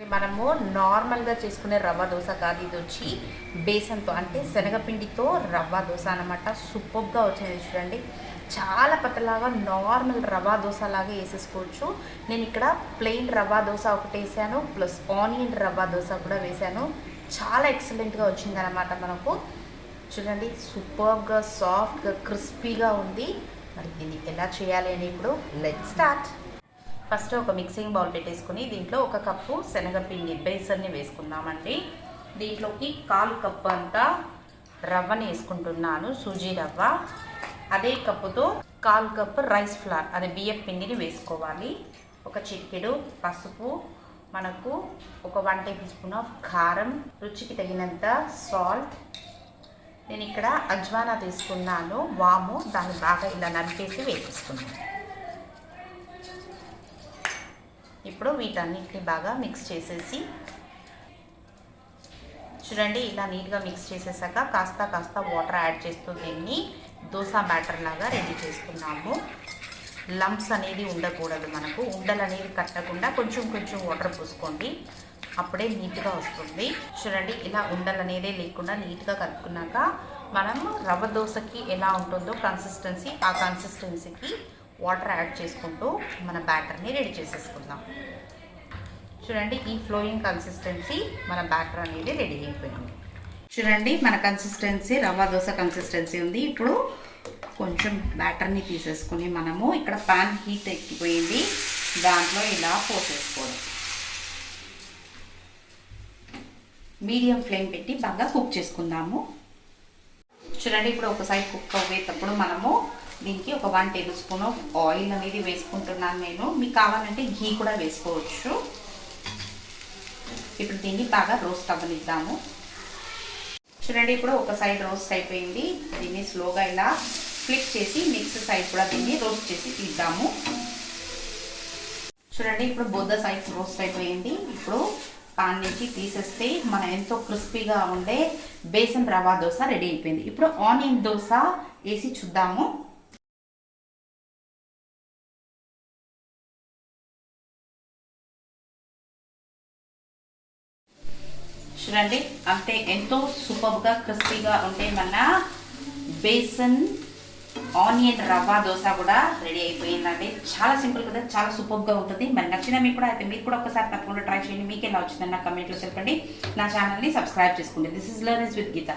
మనము నార్మల్గా చేసుకునే రవ్వ దోశ కాదు, ఇది వచ్చి బేసన్తో అంటే శనగపిండితో రవ్వ దోశ అనమాట. సూపర్గా వచ్చింది చూడండి. చాలా పతలాగా నార్మల్ రవ్వ దోశ లాగా వేసేసుకోవచ్చు. నేను ఇక్కడ ప్లెయిన్ రవ్వ దోశ ఒకటి వేసాను, ప్లస్ ఆనియన్ రవ్వ దోశ కూడా వేసాను. చాలా ఎక్సలెంట్గా వచ్చింది అనమాట. మనకు చూడండి సూపర్గా సాఫ్ట్గా క్రిస్పీగా ఉంది. మరి దీన్ని ఎలా చేయాలి అని ఇప్పుడు లెట్ స్టార్ట్. ఫస్ట్ ఒక మిక్సింగ్ బౌల్ పెట్టేసుకుని దీంట్లో 1 కప్పు శనగపిండి బేసన్ని వేసుకుందామండి. దీంట్లోకి 1/4 కప్పు అంతా రవ్వని వేసుకుంటున్నాను, సూజీ రవ్వ. అదే కప్పుతో 1/4 కప్పు రైస్ ఫ్లార్, అదే బియ్యం పిండిని వేసుకోవాలి. ఒక చిటికెడు పసుపు, మనకు ఒక 1 టేబుల్ స్పూన్ ఆఫ్ కారం, రుచికి తగినంత సాల్ట్. నేను ఇక్కడ అజ్వానా తీసుకున్నాను, వాము, దాన్ని బాగా ఇలా నలిపేసి వేసేసుకున్నాను. ఇప్పుడు వీటన్నిటిని బాగా మిక్స్ చేసేసి చూడండి, ఇలా నీట్గా మిక్స్ చేసేసాక కాస్త వాటర్ యాడ్ చేస్తూ దీన్ని దోశ బ్యాటర్ లాగా రెడీ చేసుకున్నాము. లంప్స్ అనేది ఉండకూడదు, మనకు ఉండలు అనేది కట్టకుండా కొంచెం వాటర్ పోసుకోండి, అప్పుడే నీట్గా వస్తుంది. చూడండి, ఇలా ఉండలు అనేది లేకుండా నీట్గా కలుపుకున్నాక మనం రవ్వ దోశకి ఎలా ఉంటుందో కన్సిస్టెన్సీ, ఆ కన్సిస్టెన్సీకి వాటర్ యాడ్ చేసుకుంటూ మన బ్యాటర్ని రెడీ చేసేసుకుందాం. చూడండి, ఈ ఫ్లోయింగ్ కన్సిస్టెన్సీ మన బ్యాటర్ అనేది రెడీ అయిపోయింది. చూడండి, మన కన్సిస్టెన్సీ రవ్వ దోశ కన్సిస్టెన్సీ ఉంది. ఇప్పుడు కొంచెం బ్యాటర్ని తీసేసుకుని మనము ఇక్కడ పాన్ హీట్ ఎక్కిపోయింది, దాంట్లో ఇలా పోసేసుకోవడం. మీడియం ఫ్లేమ్ పెట్టి బాగా కుక్ చేసుకుందాము. చూడండి, ఇప్పుడు ఒక సైడ్ కుక్ అయ్యేటప్పుడు మనము దీనికి ఒక 1 టేబుల్ స్పూన్ ఆఫ్ ఆయిల్ అనేది వేసుకుంటున్నాను నేను. మీకు కావాలంటే ఘీ కూడా వేసుకోవచ్చు. ఇప్పుడు దీన్ని బాగా రోస్ట్ అవ్వనిద్దాము. చూడండి, ఇప్పుడు ఒక సైడ్ రోస్ట్ అయిపోయింది. దీన్ని స్లోగా ఇలా ఫ్లిప్ చేసి నెక్స్ట్ సైడ్ కూడా దీన్ని రోస్ట్ చేసి తీద్దాము. చూడండి, ఇప్పుడు బోత్ సైడ్స్ రోస్ట్ అయిపోయింది. ఇప్పుడు పాన్ నుంచి తీసేస్తే మన ఎంతో క్రిస్పీగా ఉండే బేసన్ రవ్వ దోశ రెడీ అయిపోయింది. ఇప్పుడు ఆనియన్ దోశ వేసి చూద్దాము. చూడండి, అంటే ఎంతో సూపర్గా క్రిస్పీగా ఉంటే మన బేసన్ ఆనియన్ రవ్వ దోశ కూడా రెడీ అయిపోయిందండి. చాలా సింపుల్ కదా, చాలా సూపర్గా ఉంటుంది. మరి నచ్చిన మీకు కూడా అయితే మీరు కూడా ఒకసారి తప్పకుండా ట్రై చేయండి. మీకు ఎలా వచ్చిందని నా కమెంట్లో చెప్పండి. నా ఛానల్ని సబ్స్క్రైబ్ చేసుకోండి. This is learners with Gita.